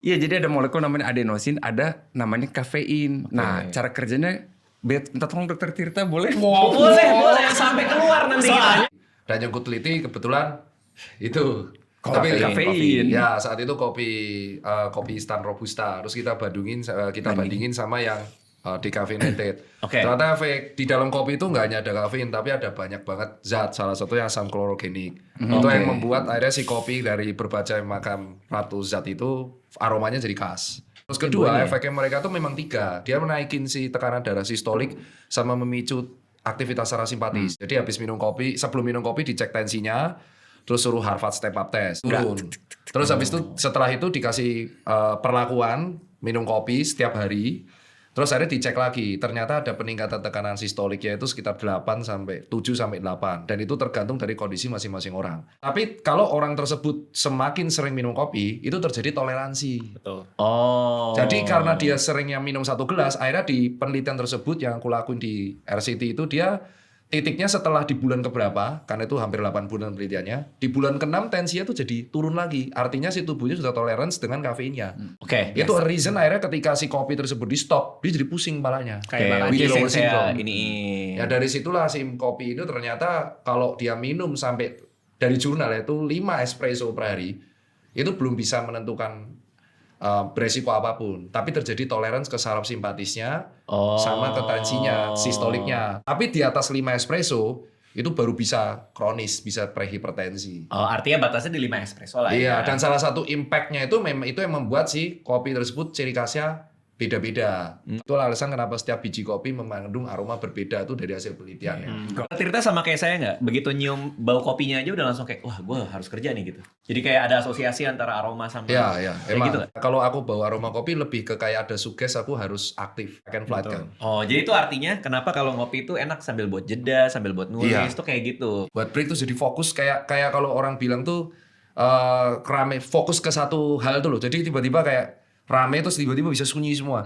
Iya, jadi ada molekul namanya adenosin, ada namanya kafein. Nah, cara kerjanya, minta tolong dokter Tirta boleh? Oh, boleh sampai keluar nanti kita. Dan yang ku teliti kebetulan itu. Tapi Tapi kafein. ya saat itu kopi instan robusta. Terus kita bandingin sama yang decaffeinated. Oke. Ternyata di dalam kopi itu nggak hanya ada kafein, tapi ada banyak banget zat. Salah satunya asam klorogenik. Itu yang membuat akhirnya si kopi dari berbagai macam ratus zat itu aromanya jadi khas. Terus kedua, efeknya mereka tuh memang 3. Dia menaikin si tekanan darah sistolik sama memicu aktivitas parasimpatis. Jadi sebelum minum kopi dicek tensinya, terus suruh Harvard Step Up Test, turun. Terus habis itu setelah itu dikasih perlakuan minum kopi setiap hari. Terus akhirnya dicek lagi, ternyata ada peningkatan tekanan sistoliknya itu sekitar 7 sampai 8. Dan itu tergantung dari kondisi masing-masing orang. Tapi kalau orang tersebut semakin sering minum kopi, itu terjadi toleransi. Betul. Jadi karena dia seringnya minum 1 gelas, akhirnya di penelitian tersebut yang aku lakuin di RCT itu dia titiknya setelah di bulan keberapa, karena itu hampir 8 bulan penelitiannya, di bulan ke-6 tensinya tuh jadi turun lagi. Artinya si tubuhnya sudah tolerance dengan kafeinnya. Oke. Itu reason akhirnya ketika si kopi tersebut di stop, dia jadi pusing kepalanya. Kayak Withdrawal yang saya syndrome. ini. Ya dari situlah si kopi itu ternyata kalau dia minum sampai dari jurnal itu 5 espresso per hari, itu belum bisa menentukan beresiko apapun, tapi terjadi tolerance ke saraf simpatisnya sama ke tensinya, sistoliknya. Tapi di atas 5 espresso itu baru bisa kronis, bisa prehipertensi. Oh, artinya batasnya di 5 espresso lah Iya, ya. dan salah satu impact-nya itu memang itu yang membuat si kopi tersebut ciri khasnya beda-beda. Itulah alasan kenapa setiap biji kopi mengandung aroma berbeda tuh dari hasil penelitiannya. Tirta sama kayak saya nggak? Begitu nyium bau kopinya aja udah langsung kayak, wah gue harus kerja nih gitu. Jadi kayak ada asosiasi antara aroma sama Ya, kayak emang. gitu. Kalau aku bawa aroma kopi lebih ke kayak ada suges, aku harus aktif, I can flight kan. Oh, jadi itu artinya kenapa kalau ngopi itu enak sambil buat jeda, sambil buat nulis Iya. tuh kayak gitu. Buat break tuh jadi fokus kayak kalau orang bilang tuh rame, fokus ke satu hal tuh loh. Jadi tiba-tiba kayak rame terus tiba-tiba bisa sunyi semua.